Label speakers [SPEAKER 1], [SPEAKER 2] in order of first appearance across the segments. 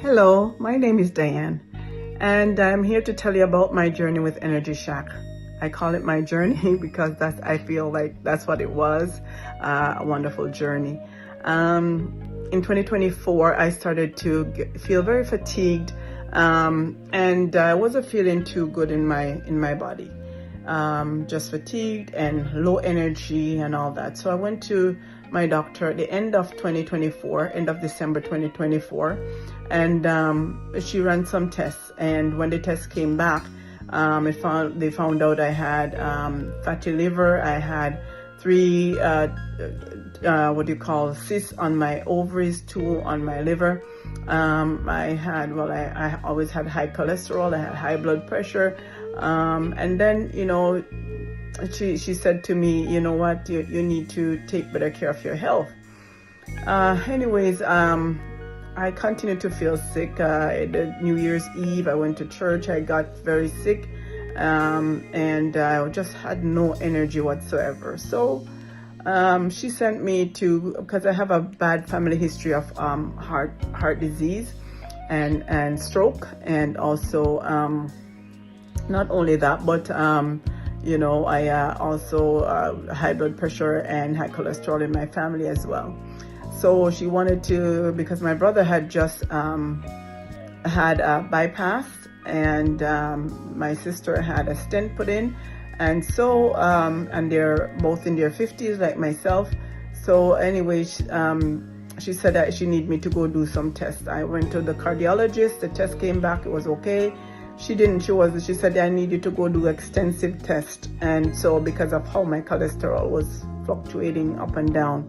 [SPEAKER 1] Hello, my name is Diane, and I'm here to tell you about my journey with Energy Shack. I call it my journey because I feel like that's what it was, a wonderful journey. In 2024, I started to feel very fatigued, and I wasn't feeling too good in my body. Just fatigued and low energy and all that. So I went to my doctor at the end of 2024, end of December 2024, and she ran some tests. And when the tests came back, they found out I had fatty liver. I had 3 cysts on my ovaries, 2 on my liver. I always had high cholesterol. I had high blood pressure. And then, she said to me, you know what, you need to take better care of your health. I continued to feel sick. The New Year's Eve, I went to church. I got very sick, and I just had no energy whatsoever. So she sent me because I have a bad family history of heart disease and stroke, and also not only that, but I also high blood pressure and high cholesterol in my family as well. So she wanted to, because my brother had just had a bypass, and my sister had a stent put in, and so and they're both in their 50s like myself. So anyway, she said that she needed me to go do some tests. I went to the cardiologist. The test came back, it was okay. She said I needed to go do extensive tests, and so because of how my cholesterol was fluctuating up and down.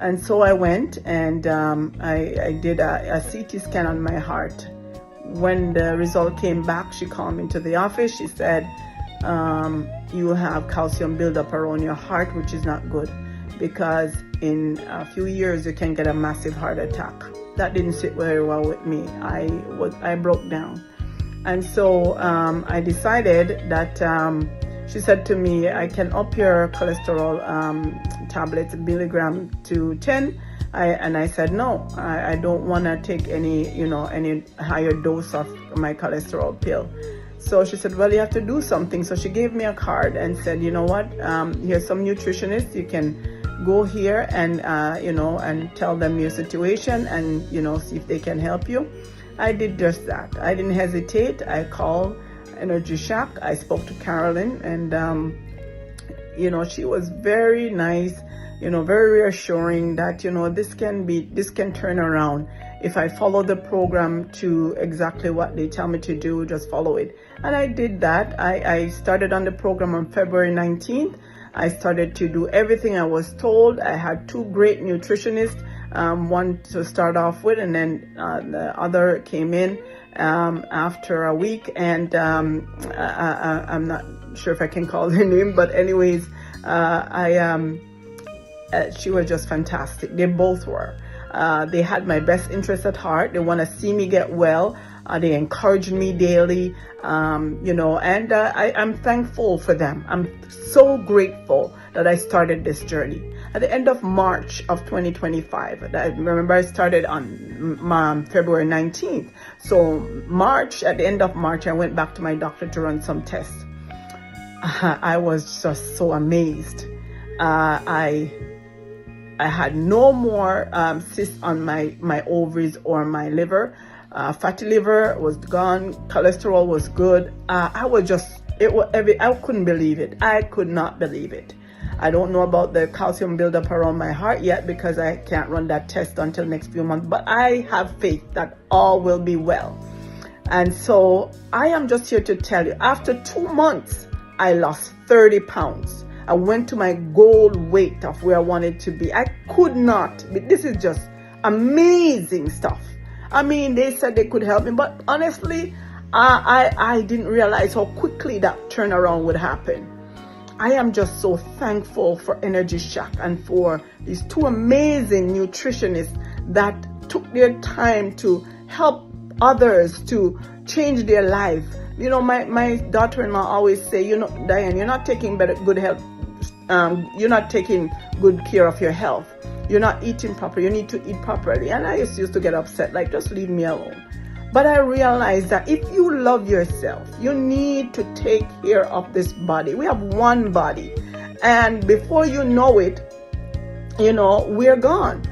[SPEAKER 1] And so I went and I did a CT scan on my heart. When the result came back, she called me into the office. She said, you have calcium buildup around your heart, which is not good, because in a few years you can get a massive heart attack. That didn't sit very well with me. I broke down. And so I decided that she said to me, I can up your cholesterol tablets milligram to 10. And I said, no, I don't want to take any higher dose of my cholesterol pill. So she said, well, you have to do something. So she gave me a card and said, you know what, here's some nutritionists. You can go here and, and tell them your situation and, see if they can help you. I did just that. I didn't hesitate. I called Energy Shack. I spoke to Carolyn, and she was very nice, very reassuring that this can turn around if I follow the program to exactly what they tell me to do. Just follow it, and I did that. I started on the program on February 19th. I started to do everything I was told. I had 2 great nutritionists. One to start off with, and then the other came in after a week, and I'm not sure if I can call her name, but anyways, she was just fantastic. They both were. They had my best interest at heart. They want to see me get well. They encouraged me daily, and I'm thankful for them. I'm so grateful that I started this journey. At the end of March of 2025, I started on February 19th. So at the end of March, I went back to my doctor to run some tests. I was just so amazed. I had no more cysts on my ovaries or my liver. Fatty liver was gone. Cholesterol was good. I couldn't believe it. I could not believe it. I don't know about the calcium buildup around my heart yet, because I can't run that test until next few months. But I have faith that all will be well. And so I am just here to tell you, after 2 months, I lost 30 pounds. I went to my goal weight of where I wanted to be. I could not. This is just amazing stuff. I mean, they said they could help me, but honestly, I didn't realize how quickly that turnaround would happen. I am just so thankful for Energy Shack and for these 2 amazing nutritionists that took their time to help others to change their life. My daughter-in-law always say, Diane, you're not taking good health. You're not taking good care of your health. you're not eating properly, you need to eat properly. And I used to get upset, like, just leave me alone. But I realized that if you love yourself, you need to take care of this body. We have one body. And before you know it, we're gone.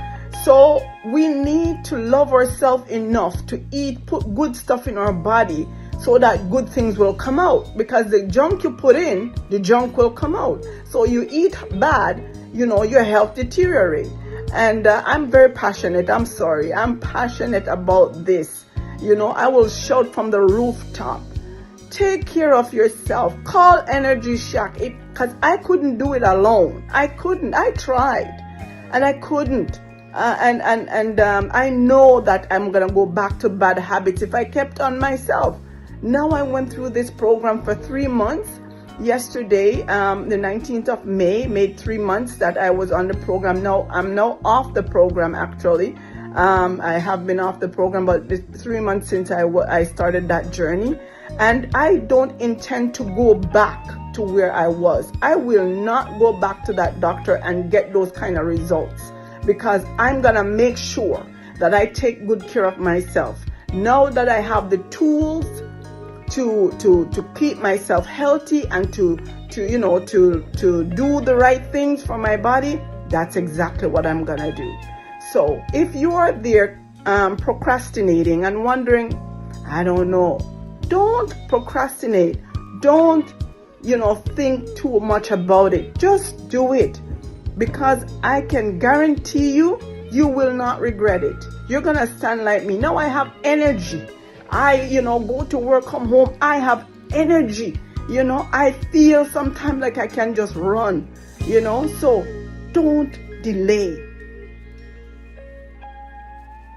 [SPEAKER 1] So we need to love ourselves enough to put good stuff in our body so that good things will come out. Because the junk you put in, the junk will come out. So you eat bad, your health deteriorates. And I'm very passionate. I'm sorry. I'm passionate about this. I will shout from the rooftop. Take care of yourself. Call Energy Shack. Because I couldn't do it alone. I couldn't. I tried. And I couldn't. I know that I'm going to go back to bad habits if I kept on myself. Now I went through this program for 3 months. Yesterday, the 19th of May, made 3 months that I was on the program. Now I'm now off the program, actually. I have been off the program, but it's 3 months since I started that journey. And I don't intend to go back to where I was. I will not go back to that doctor and get those kind of results, because I'm going to make sure that I take good care of myself. Now that I have the tools to keep myself healthy and to do the right things for my body, that's exactly what I'm going to do. So if you are there procrastinating and wondering, I don't know, don't procrastinate. Don't, think too much about it. Just do it. Because I can guarantee you, you will not regret it. You're going to stand like me. Now I have energy. I, go to work, come home. I have energy. I feel sometimes like I can just run, so don't delay.